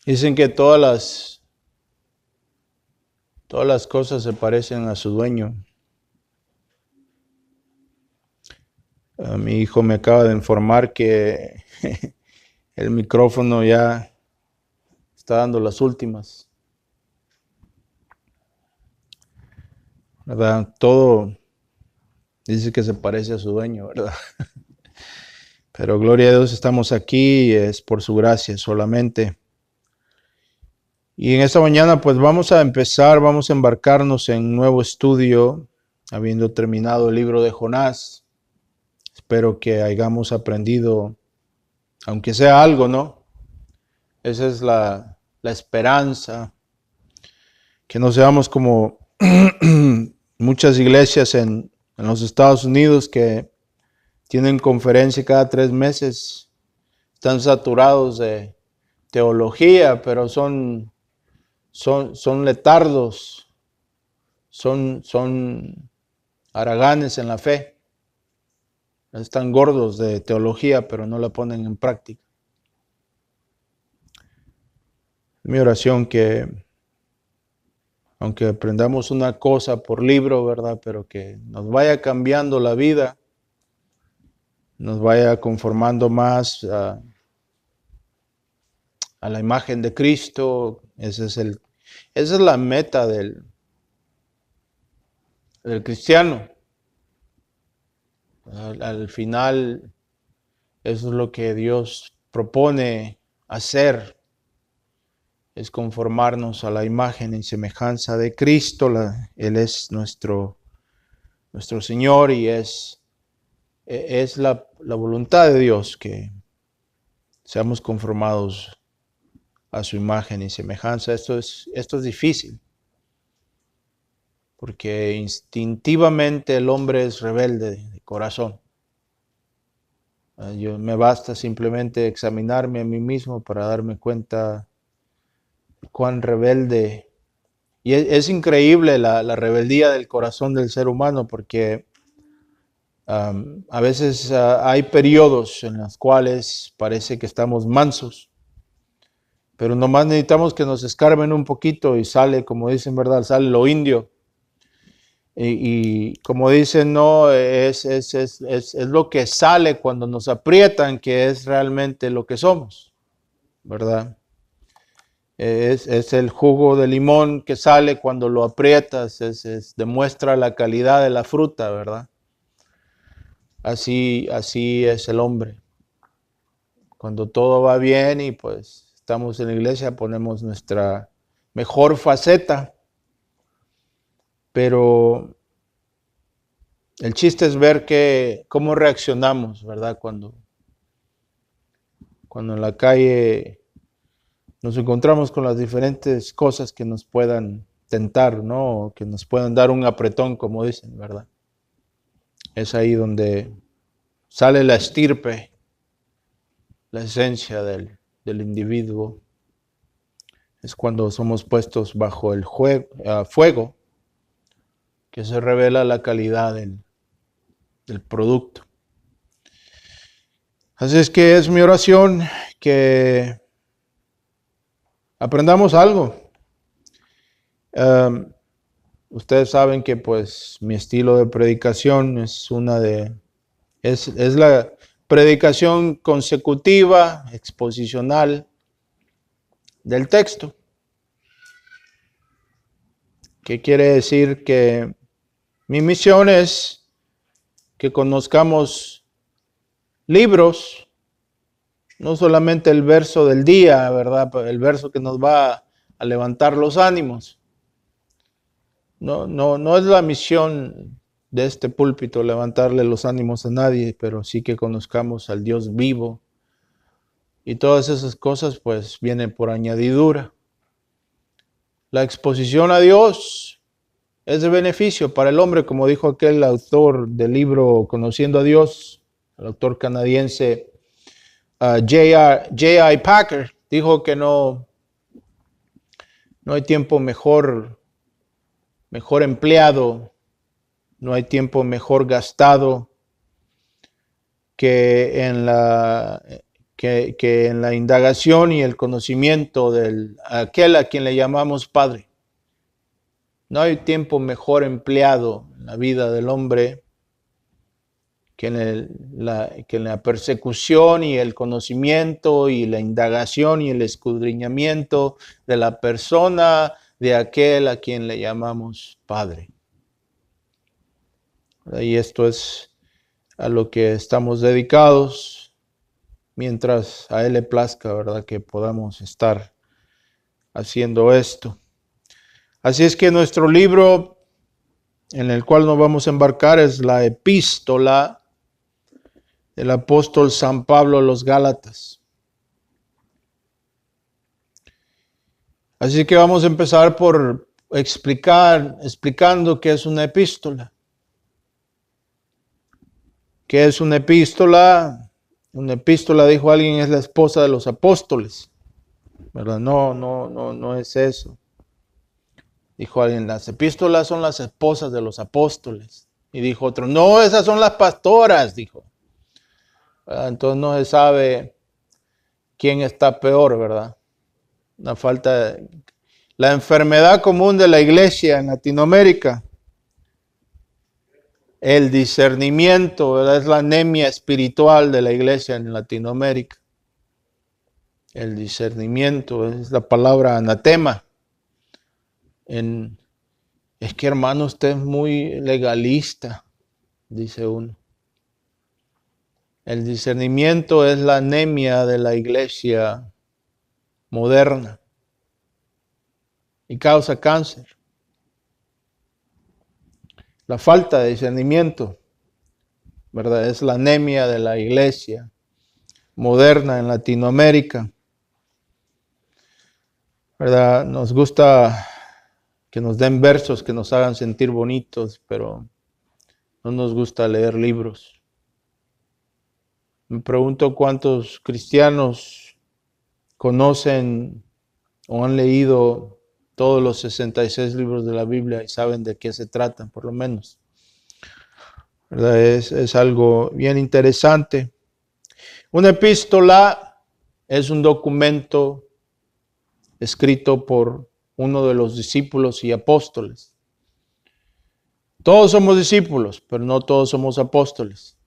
Dicen que todas las cosas se parecen a su dueño. Mi hijo me acaba de informar que el micrófono ya está dando las últimas, ¿verdad? Todo dice que se parece a su dueño, ¿verdad? Pero gloria a Dios, estamos aquí, es por su gracia solamente. Y en esta mañana pues vamos a embarcarnos en un nuevo estudio, habiendo terminado el libro de Jonás. Espero que hayamos aprendido, aunque sea algo, ¿no? Esa es la esperanza, que no seamos como muchas iglesias en los Estados Unidos que tienen conferencia cada 3 meses, están saturados de teología, pero son letardos, son haraganes en la fe. Están gordos de teología, pero no la ponen en práctica. Mi oración que, aunque aprendamos una cosa por libro, ¿verdad? Pero que nos vaya cambiando la vida, nos vaya conformando más a la imagen de Cristo. Esa es la meta del cristiano. Al final, eso es lo que Dios propone hacer, es conformarnos a la imagen y semejanza de Cristo. Él es nuestro Señor y es la voluntad de Dios que seamos conformados a su imagen y semejanza. Esto es difícil, porque instintivamente el hombre es rebelde de corazón. Me basta simplemente examinarme a mí mismo para darme cuenta cuán rebelde. Y es increíble la rebeldía del corazón del ser humano, porque a veces hay periodos en los cuales parece que estamos mansos, pero nomás necesitamos que nos escarben un poquito y sale, como dicen, ¿verdad? Sale lo indio. Y como dicen, no, es lo que sale cuando nos aprietan, que es realmente lo que somos, ¿verdad? Es el jugo de limón que sale cuando lo aprietas, demuestra la calidad de la fruta, ¿verdad? Así es el hombre. Cuando todo va bien y pues estamos en la iglesia, ponemos nuestra mejor faceta, pero el chiste es ver cómo reaccionamos, ¿verdad? Cuando en la calle nos encontramos con las diferentes cosas que nos puedan tentar, ¿no? Que nos puedan dar un apretón, como dicen, ¿verdad? Es ahí donde sale la estirpe, la esencia del individuo. Es cuando somos puestos bajo el fuego, que se revela la calidad del producto. Así es que es mi oración que aprendamos algo. Ustedes saben que pues mi estilo de predicación es la predicación consecutiva, exposicional del texto. ¿Qué quiere decir? Que mi misión es que conozcamos libros, no solamente el verso del día, ¿verdad? El verso que nos va a levantar los ánimos. No es la misión de este púlpito levantarle los ánimos a nadie, pero sí que conozcamos al Dios vivo. Y todas esas cosas pues vienen por añadidura. La exposición a Dios es de beneficio para el hombre, como dijo aquel autor del libro Conociendo a Dios, el autor canadiense J.I. Packer, dijo que no hay tiempo mejor empleado, no hay tiempo mejor gastado que que en la indagación y el conocimiento de aquel a quien le llamamos Padre. No hay tiempo mejor empleado en la vida del hombre que en la persecución y el conocimiento y la indagación y el escudriñamiento de la persona de aquel a quien le llamamos Padre. Y esto es a lo que estamos dedicados, mientras a Él le plazca, ¿verdad?, que podamos estar haciendo esto. Así es que nuestro libro en el cual nos vamos a embarcar es la epístola del apóstol San Pablo a los Gálatas. Así que vamos a empezar por explicando qué es una epístola. ¿Qué es una epístola? Una epístola, dijo alguien, es la esposa de los apóstoles, ¿verdad? No es eso. Dijo alguien, las epístolas son las esposas de los apóstoles. Y dijo otro, no, esas son las pastoras, dijo. Entonces no se sabe quién está peor, ¿verdad? La enfermedad común de la iglesia en Latinoamérica, el discernimiento, ¿verdad?, es la anemia espiritual de la iglesia en Latinoamérica. El discernimiento es la palabra anatema. Es que, hermano, usted es muy legalista, dice uno. El discernimiento es la anemia de la iglesia moderna y causa cáncer. La falta de discernimiento, ¿verdad?, es la anemia de la iglesia moderna en Latinoamérica, ¿verdad? Nos gusta que nos den versos que nos hagan sentir bonitos, pero no nos gusta leer libros. Me pregunto cuántos cristianos conocen o han leído todos los 66 libros de la Biblia y saben de qué se tratan, por lo menos. ¿Verdad? Es algo bien interesante. Una epístola es un documento escrito por uno de los discípulos y apóstoles. Todos somos discípulos, pero no todos somos apóstoles.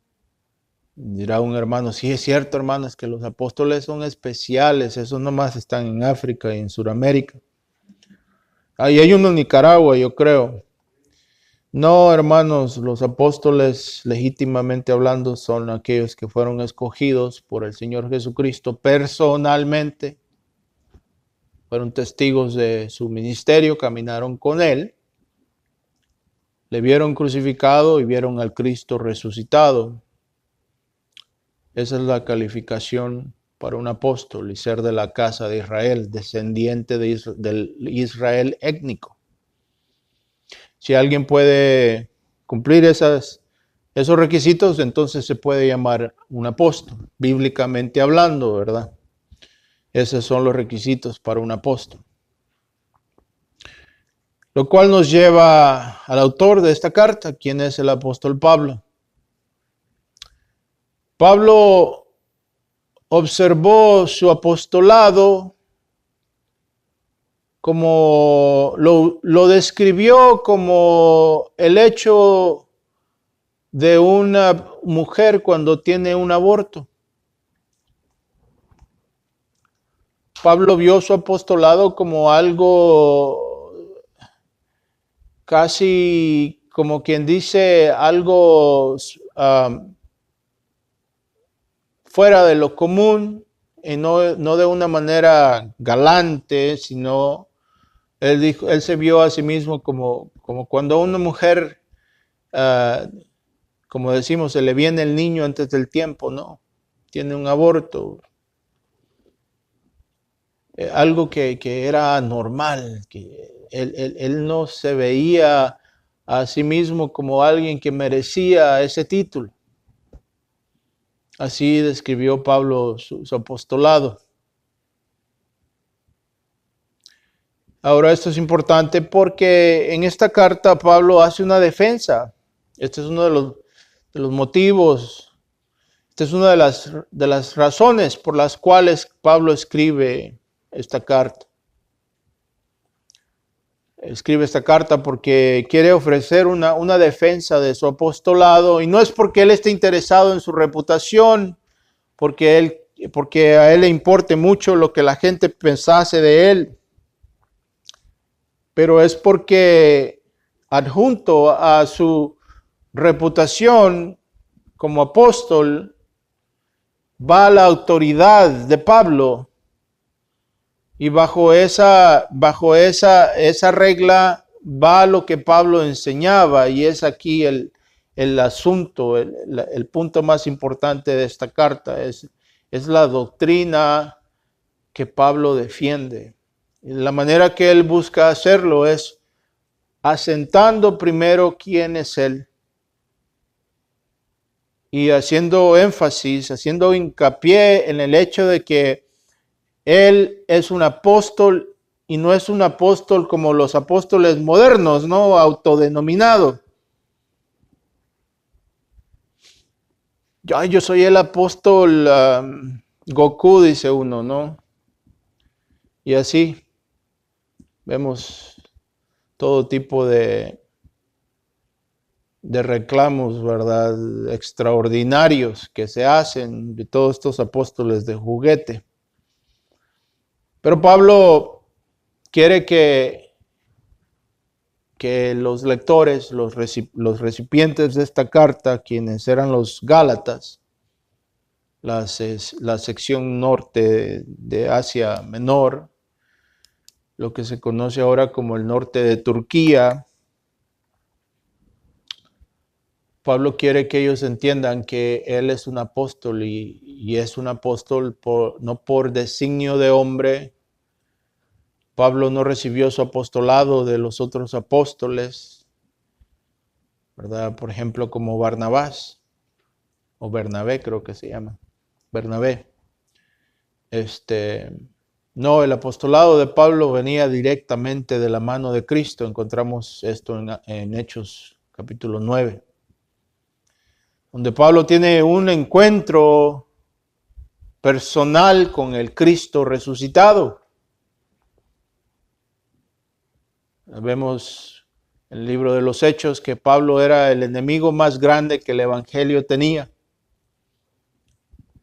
Dirá un hermano, sí es cierto, hermano, es que los apóstoles son especiales, esos nomás están en África y en Sudamérica. Ahí hay uno en Nicaragua, yo creo. No, hermanos, los apóstoles, legítimamente hablando, son aquellos que fueron escogidos por el Señor Jesucristo personalmente. Fueron testigos de su ministerio, caminaron con Él, le vieron crucificado y vieron al Cristo resucitado. Esa es la calificación para un apóstol y ser de la casa de Israel, descendiente del Israel étnico. Si alguien puede cumplir esos requisitos, entonces se puede llamar un apóstol, bíblicamente hablando, ¿verdad? Esos son los requisitos para un apóstol. Lo cual nos lleva al autor de esta carta, quien es el apóstol Pablo. Pablo observó su apostolado como lo describió como el hecho de una mujer cuando tiene un aborto. Pablo vio su apostolado como algo casi como quien dice algo fuera de lo común y no de una manera galante, sino él se vio a sí mismo como cuando a una mujer, como decimos, se le viene el niño antes del tiempo, ¿no? Tiene un aborto. Algo que era normal, que él no se veía a sí mismo como alguien que merecía ese título. Así describió Pablo su apostolado. Ahora esto es importante porque en esta carta Pablo hace una defensa. Este es uno de los motivos. Esta es una de las razones por las cuales Pablo escribe esta carta. Escribe esta carta porque quiere ofrecer una defensa de su apostolado, y no es porque él esté interesado en su reputación, porque a él le importe mucho lo que la gente pensase de él, pero es porque adjunto a su reputación como apóstol va la autoridad de Pablo. Y bajo esa regla va lo que Pablo enseñaba, y es aquí el asunto, el punto más importante de esta carta, es la doctrina que Pablo defiende. Y la manera que él busca hacerlo es asentando primero quién es él, y haciendo énfasis, haciendo hincapié en el hecho de que él es un apóstol, y no es un apóstol como los apóstoles modernos, ¿no? Autodenominado. Yo soy el apóstol Goku, dice uno, ¿no? Y así vemos todo tipo de reclamos, ¿verdad? Extraordinarios que se hacen de todos estos apóstoles de juguete. Pero Pablo quiere que los lectores, los recipientes de esta carta, quienes eran los Gálatas, la sección norte de Asia Menor, lo que se conoce ahora como el norte de Turquía, Pablo quiere que ellos entiendan que él es un apóstol, y es un apóstol no por designio de hombre. Pablo no recibió su apostolado de los otros apóstoles, ¿verdad? Por ejemplo, como Barnabás, o Bernabé creo que se llama, Bernabé. No, el apostolado de Pablo venía directamente de la mano de Cristo. Encontramos esto en Hechos capítulo 9. Donde Pablo tiene un encuentro personal con el Cristo resucitado. Vemos en el libro de los Hechos que Pablo era el enemigo más grande que el Evangelio tenía.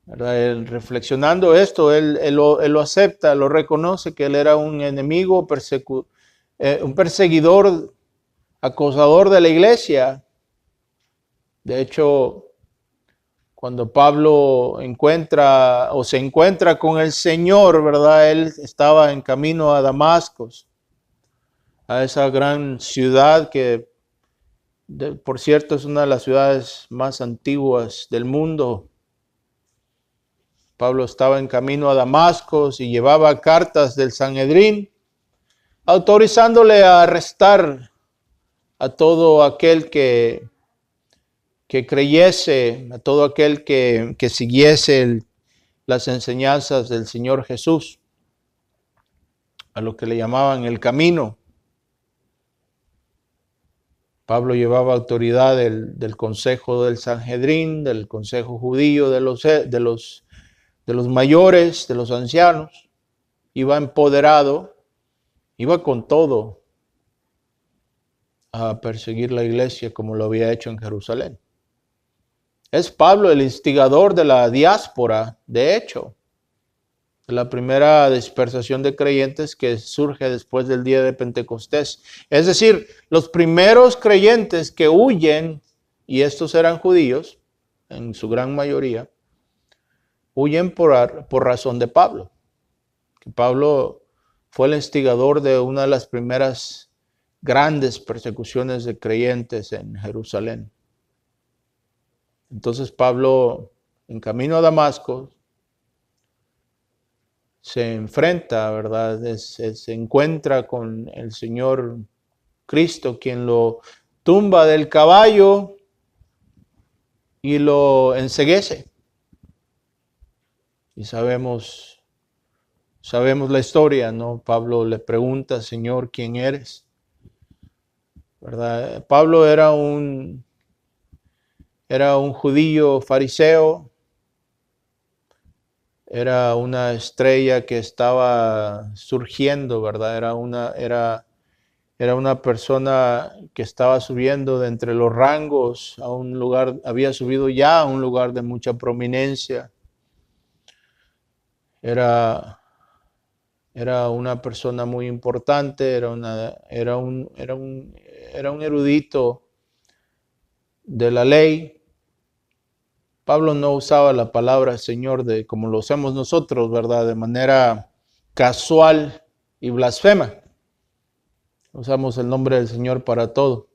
¿Verdad? Reflexionando esto, él lo acepta, lo reconoce, que él era un enemigo, un perseguidor, acosador de la iglesia. De hecho, cuando Pablo se encuentra con el Señor, ¿verdad? Él estaba en camino a Damasco, a esa gran ciudad que, por cierto, es una de las ciudades más antiguas del mundo. Pablo estaba en camino a Damasco y llevaba cartas del Sanedrín autorizándole a arrestar a todo aquel que creyese, a todo aquel que siguiese las enseñanzas del Señor Jesús, a lo que le llamaban el camino. Pablo llevaba autoridad del consejo del Sanedrín, del consejo judío, de los mayores, de los ancianos. Iba empoderado, iba con todo a perseguir la iglesia como lo había hecho en Jerusalén. Es Pablo el instigador de la diáspora, de hecho, de la primera dispersación de creyentes que surge después del día de Pentecostés. Es decir, los primeros creyentes que huyen, y estos eran judíos, en su gran mayoría, huyen por razón de Pablo. Que Pablo fue el instigador de una de las primeras grandes persecuciones de creyentes en Jerusalén. Entonces Pablo, en camino a Damasco, se enfrenta, ¿verdad? Se encuentra con el Señor Cristo, quien lo tumba del caballo y lo enceguece. Y sabemos la historia, ¿no? Pablo le pregunta, Señor, ¿quién eres? ¿Verdad? Pablo era un judío fariseo, era una estrella que estaba surgiendo, ¿verdad? Era una persona que estaba subiendo de entre los rangos a un lugar, había subido ya a un lugar de mucha prominencia. Era una persona muy importante, era un erudito de la ley. Pablo no usaba la palabra Señor como lo usamos nosotros, ¿verdad? De manera casual y blasfema. Usamos el nombre del Señor para todo.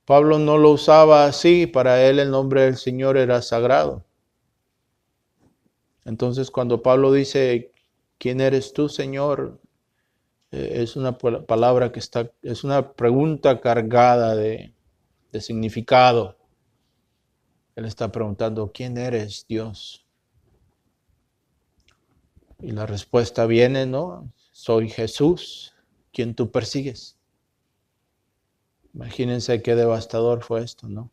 Pablo no lo usaba así, para él el nombre del Señor era sagrado. Entonces cuando Pablo dice, ¿quién eres tú, Señor? Es una palabra es una pregunta cargada de significado. Él está preguntando, ¿quién eres, Dios? Y la respuesta viene, ¿no? Soy Jesús, quien tú persigues. Imagínense qué devastador fue esto, ¿no?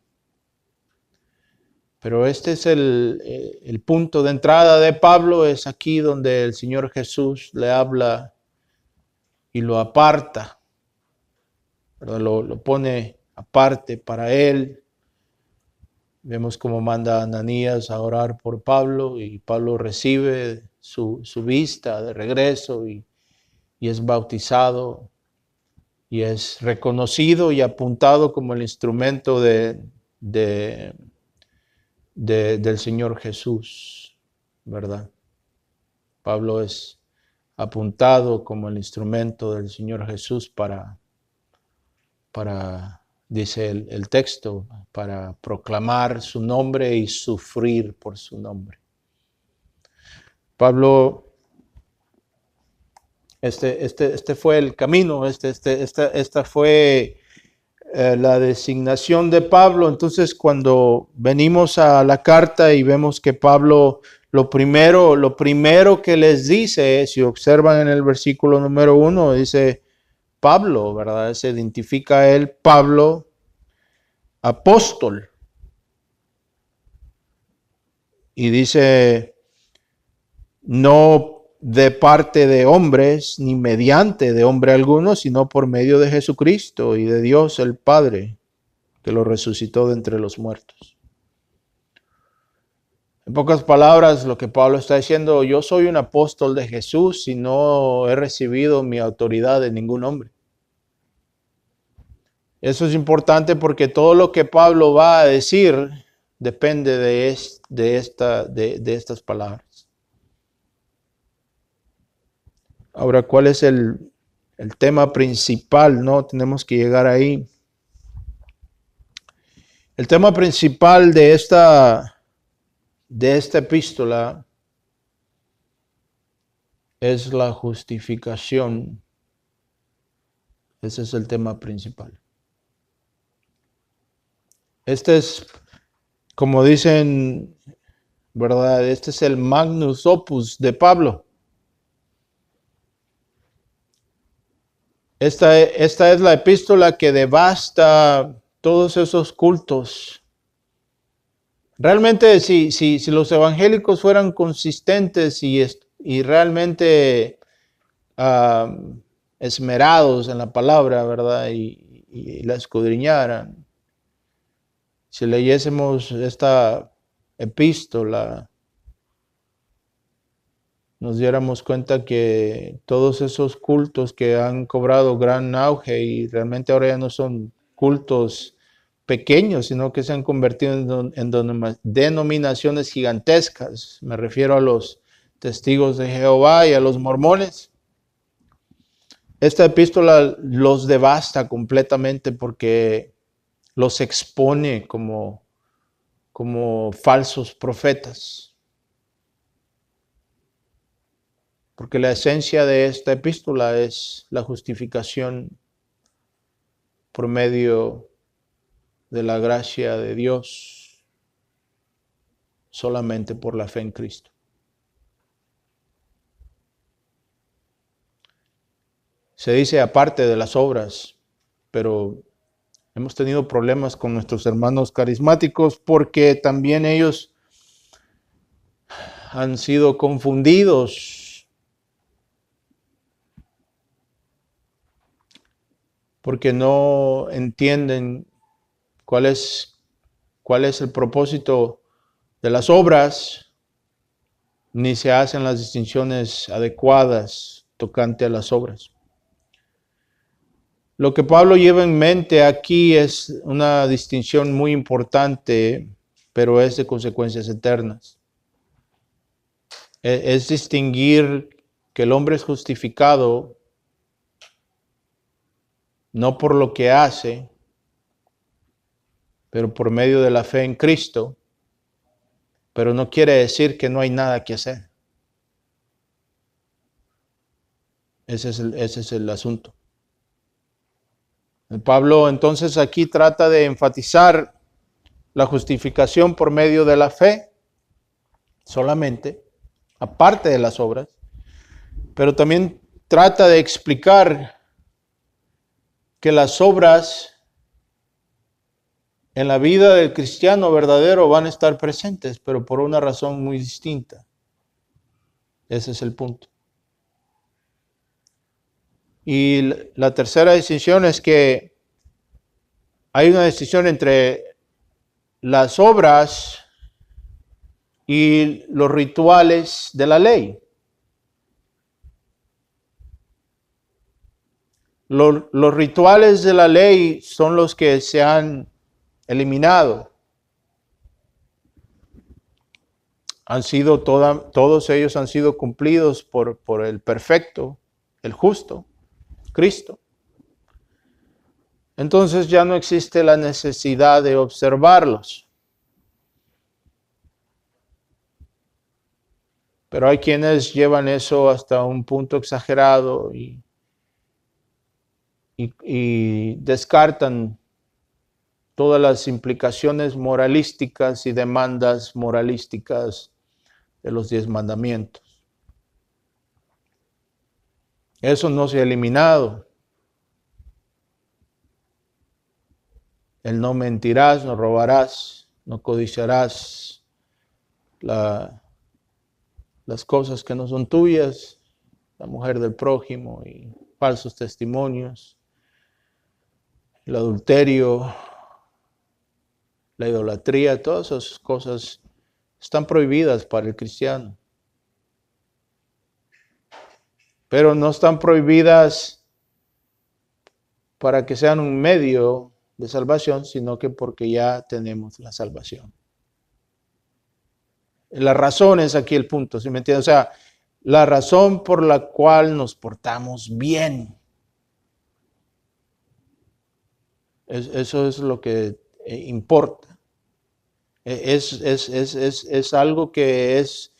Pero este es el punto de entrada de Pablo, es aquí donde el Señor Jesús le habla y lo aparta, lo pone aparte para él. Vemos cómo manda a Ananías a orar por Pablo y Pablo recibe su vista de regreso y es bautizado y es reconocido y apuntado como el instrumento del Señor Jesús, ¿verdad? Pablo es apuntado como el instrumento del Señor Jesús para dice el texto, para proclamar su nombre y sufrir por su nombre. Pablo, este fue el camino, esta fue la designación de Pablo. Entonces, cuando venimos a la carta y vemos que Pablo, lo primero que les dice, si observan en el versículo número 1, dice Pablo, ¿verdad? Se identifica a él, Pablo, apóstol. Y dice, no de parte de hombres, ni mediante de hombre alguno, sino por medio de Jesucristo y de Dios el Padre, que lo resucitó de entre los muertos. En pocas palabras, lo que Pablo está diciendo, yo soy un apóstol de Jesús y no he recibido mi autoridad de ningún hombre. Eso es importante porque todo lo que Pablo va a decir depende de estas palabras. Ahora, ¿cuál es el tema principal? No tenemos que llegar ahí. El tema principal de esta epístola es la justificación. Ese es el tema principal. Este es, como dicen, ¿verdad? Este es el magnus opus de Pablo. Esta es la epístola que devasta todos esos cultos. Realmente, si los evangélicos fueran consistentes y realmente esmerados en la palabra, ¿verdad? Y la escudriñaran, si leyésemos esta epístola, nos diéramos cuenta que todos esos cultos que han cobrado gran auge y realmente ahora ya no son cultos pequeños, sino que se han convertido en denominaciones gigantescas. Me refiero a los testigos de Jehová y a los mormones. Esta epístola los devasta completamente porque los expone como falsos profetas. Porque la esencia de esta epístola es la justificación por medio de la gracia de Dios, solamente por la fe en Cristo. Se dice aparte de las obras, pero hemos tenido problemas con nuestros hermanos carismáticos porque también ellos han sido confundidos porque no entienden cuál es el propósito de las obras, ni se hacen las distinciones adecuadas tocante a las obras. Lo que Pablo lleva en mente aquí es una distinción muy importante, pero es de consecuencias eternas. Es distinguir que el hombre es justificado no por lo que hace, pero por medio de la fe en Cristo, pero no quiere decir que no hay nada que hacer. Ese es el asunto. Pablo entonces aquí trata de enfatizar la justificación por medio de la fe solamente, aparte de las obras, pero también trata de explicar que las obras en la vida del cristiano verdadero van a estar presentes, pero por una razón muy distinta. Ese es el punto. Y la tercera distinción es que hay una distinción entre las obras y los rituales de la ley. Los rituales de la ley son los que se han eliminado. Todos ellos han sido cumplidos por el perfecto, el justo, Cristo. Entonces ya no existe la necesidad de observarlos. Pero hay quienes llevan eso hasta un punto exagerado y descartan todas las implicaciones moralísticas y demandas moralísticas de los 10 mandamientos. Eso no se ha eliminado. El no mentirás, no robarás, no codiciarás las cosas que no son tuyas, la mujer del prójimo y falsos testimonios, el adulterio, la idolatría, todas esas cosas están prohibidas para el cristiano. Pero no están prohibidas para que sean un medio de salvación, sino que porque ya tenemos la salvación. La razón es aquí el punto, ¿sí me entiendes? O sea, la razón por la cual nos portamos bien. Eso es lo que importa. Es algo que es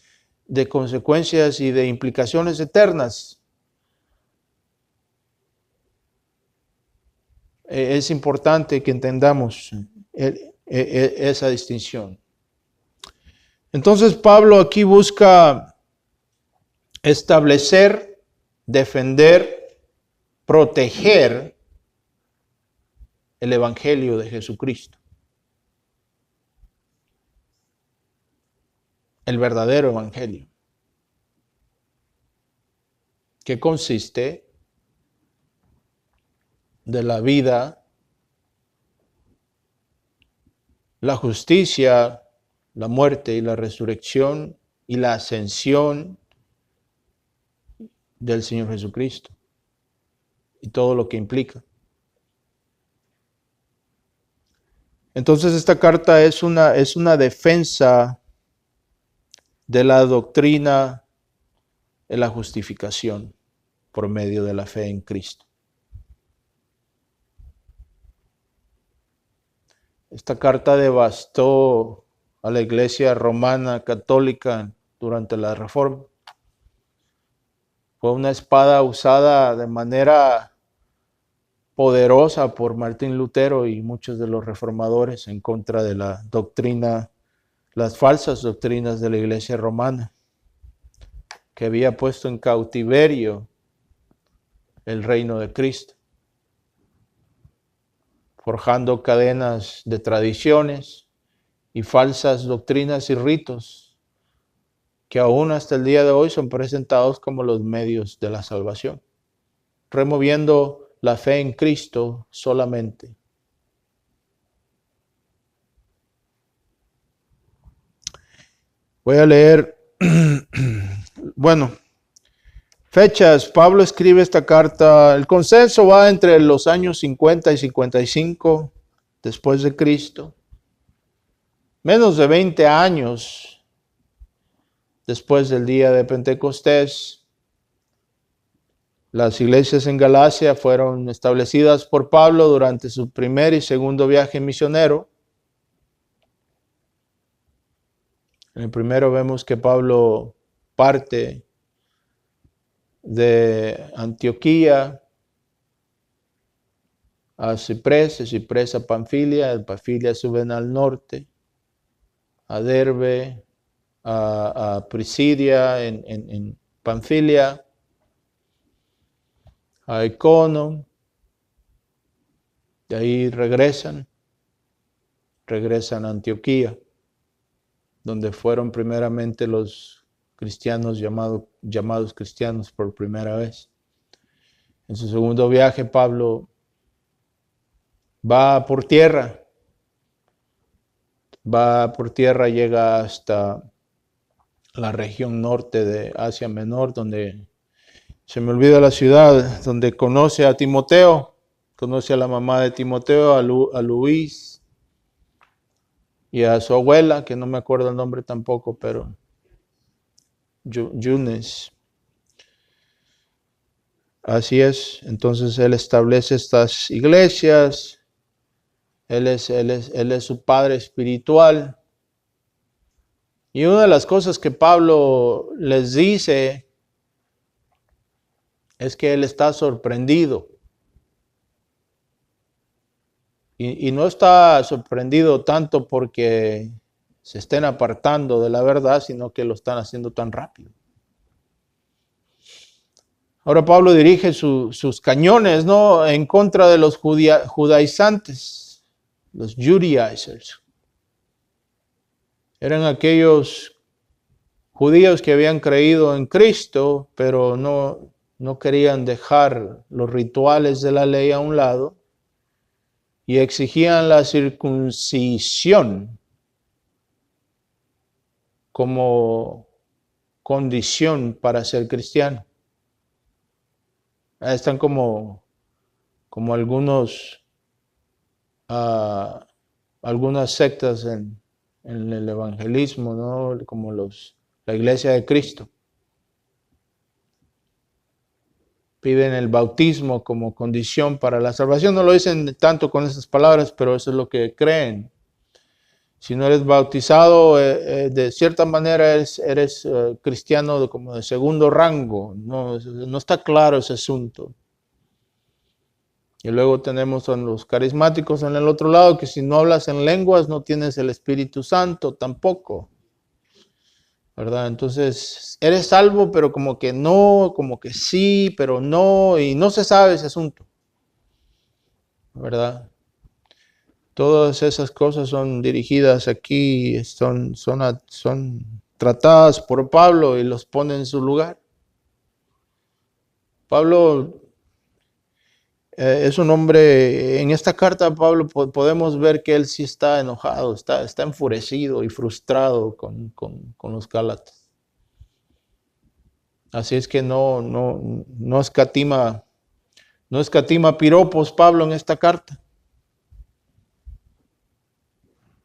de consecuencias y de implicaciones eternas. Es importante que entendamos esa distinción. Entonces Pablo aquí busca establecer, defender, proteger el Evangelio de Jesucristo. El verdadero Evangelio, que consiste de la vida, la justicia, la muerte y la resurrección y la ascensión del Señor Jesucristo y todo lo que implica. Entonces esta carta es una defensa de la doctrina de la justificación por medio de la fe en Cristo. Esta carta devastó a la iglesia romana católica durante la Reforma. Fue una espada usada de manera poderosa por Martín Lutero y muchos de los reformadores en contra de la doctrina, las falsas doctrinas de la iglesia romana, que había puesto en cautiverio el reino de Cristo, forjando cadenas de tradiciones y falsas doctrinas y ritos que aún hasta el día de hoy son presentados como los medios de la salvación, removiendo la fe en Cristo solamente. Voy a leer, bueno, fechas. Pablo escribe esta carta. El consenso va entre los años 50 y 55 después de Cristo. Menos de 20 años después del día de Pentecostés. Las iglesias en Galacia fueron establecidas por Pablo durante su primer y segundo viaje misionero. En el primero vemos que Pablo parte de Antioquía a Ciprés, de Ciprés a Panfilia, de Panfilia suben al norte, a Derbe, a Pisidia en Panfilia, a Iconio, de ahí regresan a Antioquía, donde fueron primeramente los cristianos llamados cristianos por primera vez. En su segundo viaje, Pablo va por tierra, llega hasta la región norte de Asia Menor, donde se me olvida la ciudad, donde conoce a Timoteo, conoce a la mamá de Timoteo, a Luis, y a su abuela, que no me acuerdo el nombre tampoco, pero Yunes. Así es, entonces él establece estas iglesias, él es su padre espiritual. Y una de las cosas que Pablo les dice es que él está sorprendido. Y no está sorprendido tanto porque se estén apartando de la verdad, sino que lo están haciendo tan rápido. Ahora Pablo dirige sus cañones, ¿no?, en contra de los judaizantes, los Judaizers. Eran aquellos judíos que habían creído en Cristo, pero no querían dejar los rituales de la ley a un lado y exigían la circuncisión como condición para ser cristiano. Están como algunas sectas en el evangelismo, ¿no?, como la Iglesia de Cristo. Piden el bautismo como condición para la salvación. No lo dicen tanto con esas palabras, pero eso es lo que creen. Si no eres bautizado, de cierta manera eres cristiano como de segundo rango. No está claro ese asunto. Y luego tenemos a los carismáticos en el otro lado, que si no hablas en lenguas no tienes el Espíritu Santo tampoco, ¿verdad? Entonces, eres salvo, pero como que no, como que sí, pero no, y no se sabe ese asunto, ¿verdad? Todas esas cosas son dirigidas aquí, son tratadas por Pablo y los pone en su lugar. Pablo es un hombre, en esta carta Pablo podemos ver que él sí está enojado, está enfurecido y frustrado con los Gálatas. Así es que no escatima piropos Pablo en esta carta.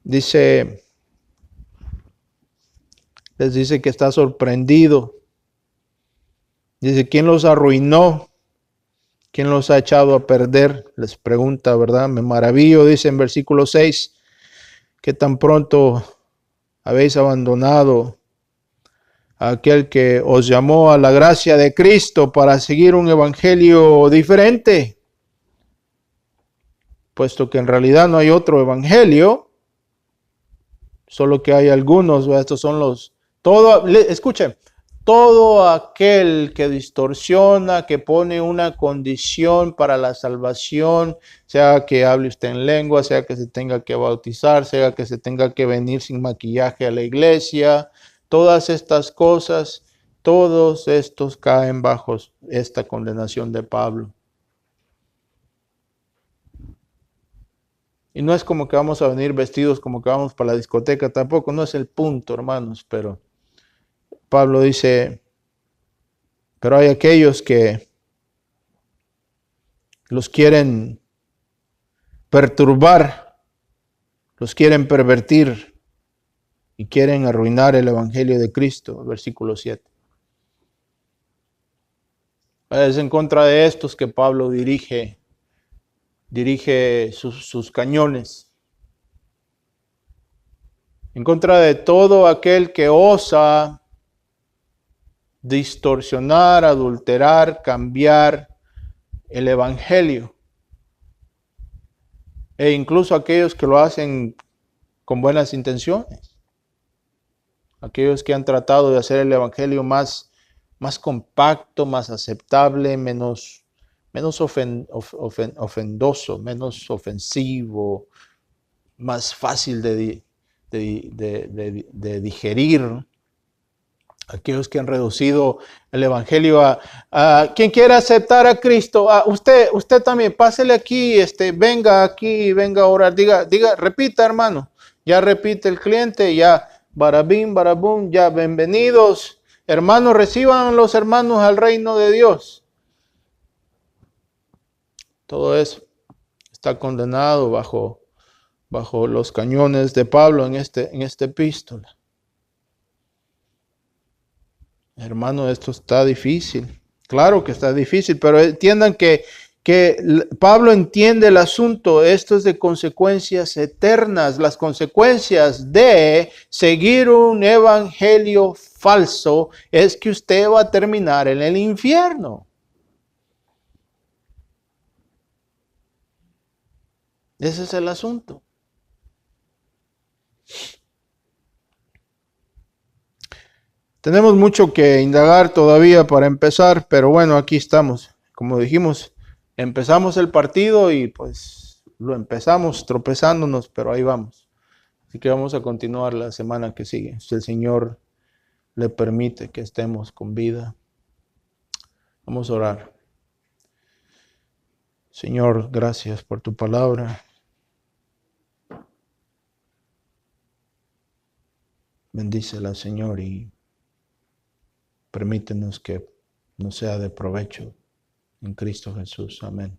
Les dice que está sorprendido. Dice, ¿quién los arruinó? ¿Quién los ha echado a perder? Les pregunta, ¿verdad? Me maravillo, dice en versículo 6, que tan pronto habéis abandonado a aquel que os llamó a la gracia de Cristo para seguir un evangelio diferente, puesto que en realidad no hay otro evangelio, solo que hay algunos. Estos son escuchen, todo aquel que distorsiona, que pone una condición para la salvación, sea que hable usted en lengua, sea que se tenga que bautizar, sea que se tenga que venir sin maquillaje a la iglesia, todas estas cosas, todos estos caen bajo esta condenación de Pablo. Y no es como que vamos a venir vestidos como que vamos para la discoteca, tampoco, no es el punto, hermanos, pero Pablo dice, pero hay aquellos que los quieren perturbar, los quieren pervertir y quieren arruinar el Evangelio de Cristo, versículo 7. Es en contra de estos que Pablo dirige sus cañones. En contra de todo aquel que osa distorsionar, adulterar, cambiar el Evangelio. E incluso aquellos que lo hacen con buenas intenciones. Aquellos que han tratado de hacer el Evangelio más compacto, más aceptable, menos ofendoso, menos ofensivo, más fácil de digerir. Aquellos que han reducido el Evangelio a quien quiera aceptar a Cristo, usted también, pásele aquí, venga aquí, venga a orar, diga, repita, hermano, ya repite el cliente, ya, barabín, barabum, ya, bienvenidos, hermanos, reciban los hermanos al reino de Dios. Todo eso está condenado bajo los cañones de Pablo en esta epístola. Hermano, esto está difícil. Claro que está difícil, pero entiendan que Pablo entiende el asunto. Esto es de consecuencias eternas, las consecuencias de seguir un evangelio falso es que usted va a terminar en el infierno. Ese es el asunto. Tenemos mucho que indagar todavía para empezar, pero bueno, aquí estamos. Como dijimos, empezamos el partido y pues lo empezamos tropezándonos, pero ahí vamos. Así que vamos a continuar la semana que sigue, si el Señor le permite que estemos con vida. Vamos a orar. Señor, gracias por tu palabra. Bendícela, Señor, y permítenos que nos sea de provecho en Cristo Jesús. Amén.